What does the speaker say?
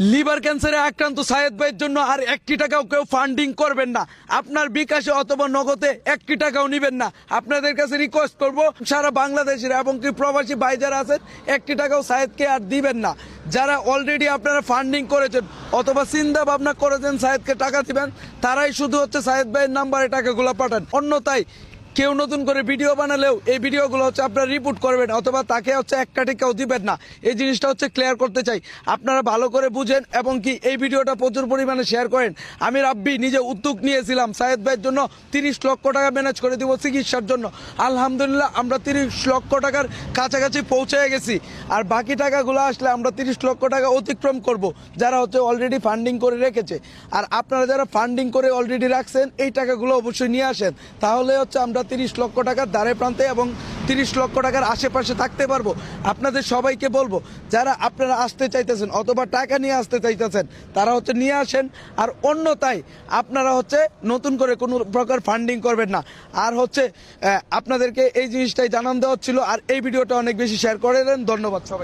Liver ক্যান্সারে আক্রান্ত সায়েদ ভাইয়ের জন্য আর 1 টাকাও কেউ ফান্ডিং করবেন না। আপনার বিকাশে অথবা নগদে 1 টাকাও নিবেন না। আপনাদের কাছে রিকোয়েস্ট করব, সারা বাংলাদেশের এবং কি প্রবাসী ভাই যারা আছেন 1 টাকাও সায়েদকে আর দিবেন না। যারা অলরেডি আপনারা ফান্ডিং করেছেন অথবা চিন্তা ভাবনা করেছেন সায়েদকে টাকা দিবেন, তারাই শুধু সায়েদ ভাইয়ের নাম্বারে টাকাগুলো পাঠান। অন্যথায় কেউ নতুন করে ভিডিও বানালেও এই ভিডিওগুলো আপনারা রিপোর্ট করবেন অথবা তাকে 1 টাকাও দিবেন না। এই জিনিসটা ক্লিয়ার করতে চাই, আপনারা ভালো করে বুঝেন এবং কি এই ভিডিওটা প্রচুর পরিমাণে শেয়ার করেন। আমি রাব্বি নিজে উদ্যোগ নিয়েছিলাম সায়েদ ভাইয়ের জন্য 30 লক্ষ টাকা ম্যানেজ করে দিব চিকিৎসার জন্য। আলহামদুলিল্লাহ আমরা 30 লক্ষ টাকার কাছাকাছি পৌঁছে গেছি। আর বাকি টাকাগুলো আসলে আমরা 30 লক্ষ টাকা অতিক্রম করব যারা অলরেডি ফান্ডিং করে রেখেছে। আর আপনারা যারা ফান্ডিং করে অলরেডি রাখছেন এই টাকাগুলো অবশ্যই নিয়ে আসেন, তাহলে আমরা 30 লক্ষ টাকার দ্বারে প্রান্তে এবং 30 লক্ষ টাকার আশেপাশে থাকতে পারবো। আপনাদের সবাইকে বলবো, যারা আপনারা আসতে চাইতেছেন অথবা টাকা নিয়ে আসতে চাইতেছেন তারা নিয়ে আসেন। আর অন্যথায় আপনারা নতুন করে কোনো প্রকার ফান্ডিং করবেন না। আর আপনাদেরকে এই জিনিসটাই জানান দেওয়া ছিল। আর এই ভিডিওটা অনেক বেশি শেয়ার করে দেন। ধন্যবাদ সবাই।